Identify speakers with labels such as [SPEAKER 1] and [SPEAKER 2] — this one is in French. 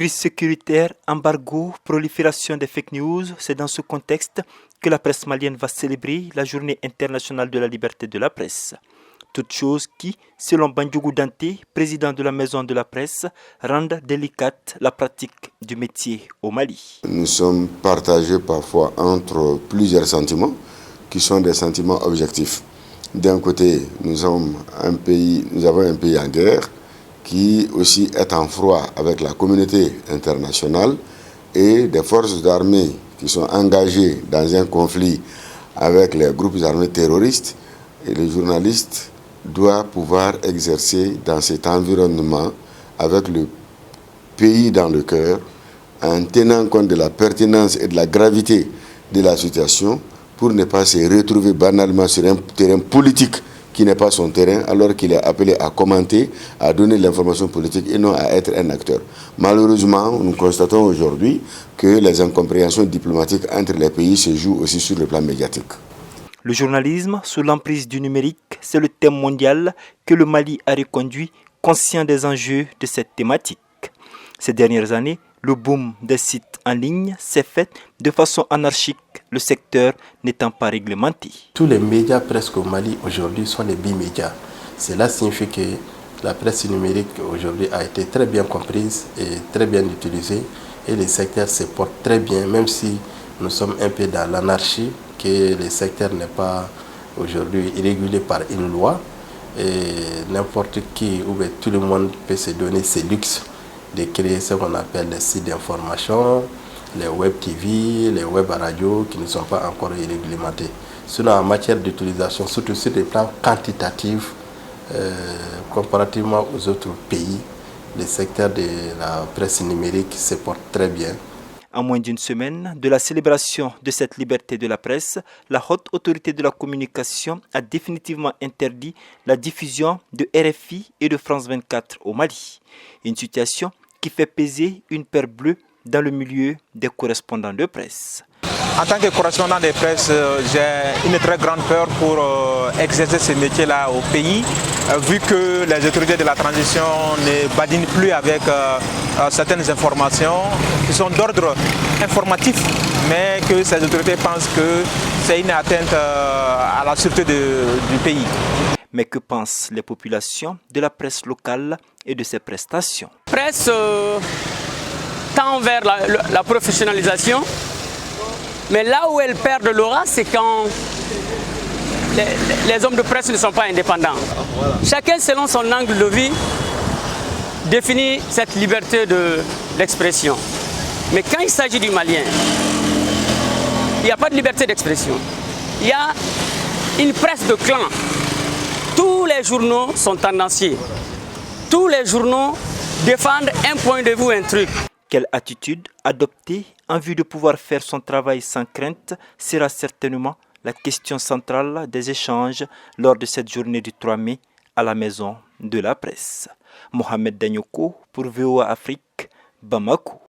[SPEAKER 1] Crise sécuritaire, embargo, prolifération des fake news, c'est dans ce contexte que la presse malienne va célébrer la Journée internationale de la liberté de la presse. Toutes choses qui, selon Bandjougou Dante, président de la Maison de la presse, rendent délicate la pratique du métier au Mali.
[SPEAKER 2] Nous sommes partagés parfois entre plusieurs sentiments qui sont des sentiments objectifs. D'un côté, nous avons un pays en guerre qui aussi est en froid avec la communauté internationale et des forces armées qui sont engagées dans un conflit avec les groupes armés terroristes. Et les journalistes doivent pouvoir exercer dans cet environnement avec le pays dans le cœur, en tenant compte de la pertinence et de la gravité de la situation pour ne pas se retrouver banalement sur un terrain politique qui n'est pas son terrain, alors qu'il est appelé à commenter, à donner l'information politique et non à être un acteur. Malheureusement, nous constatons aujourd'hui que les incompréhensions diplomatiques entre les pays se jouent aussi sur le plan médiatique.
[SPEAKER 1] Le journalisme sous l'emprise du numérique, c'est le thème mondial que le Mali a reconduit, conscient des enjeux de cette thématique. Ces dernières années, le boom des sites en ligne s'est fait de façon anarchique, le secteur n'étant pas réglementé.
[SPEAKER 3] Tous les médias presque au Mali aujourd'hui sont des bimédias. Cela signifie que la presse numérique aujourd'hui a été très bien comprise et très bien utilisée et le secteur se porte très bien, même si nous sommes un peu dans l'anarchie, que le secteur n'est pas aujourd'hui régulé par une loi et n'importe qui ou bien tout le monde peut se donner ce luxe de créer ce qu'on appelle les sites d'information, les web TV, les web radios qui ne sont pas encore réglementés. Sinon, en matière d'utilisation, surtout sur les plans quantitatifs, comparativement aux autres pays, le secteur de la presse numérique se porte très bien.
[SPEAKER 1] En moins d'une semaine de la célébration de cette liberté de la presse, la haute autorité de la communication a définitivement interdit la diffusion de RFI et de France 24 au Mali. Une situation qui fait peser une paire bleue dans le milieu des correspondants de presse.
[SPEAKER 4] En tant que correspondant de presse, j'ai une très grande peur pour exercer ce métier-là au pays, vu que les autorités de la transition ne badinent plus avec certaines informations qui sont d'ordre informatif, mais que ces autorités pensent que c'est une atteinte à la sûreté du pays.
[SPEAKER 1] Mais que pensent les populations de la presse locale et de ses prestations?
[SPEAKER 5] La presse tend vers la professionnalisation, mais là où elle perd de l'aura, c'est quand les hommes de presse ne sont pas indépendants. Chacun, selon son angle de vue, définit cette liberté d'expression. Mais quand il s'agit du Malien, il n'y a pas de liberté d'expression. Il y a une presse de clan. Tous les journaux sont tendanciers. Tous les journaux défendent un point de vue, un truc.
[SPEAKER 1] Quelle attitude adopter en vue de pouvoir faire son travail sans crainte sera certainement la question centrale des échanges lors de cette journée du 3 mai à la Maison de la Presse. Mohamed Danyoko pour VOA Afrique, Bamako.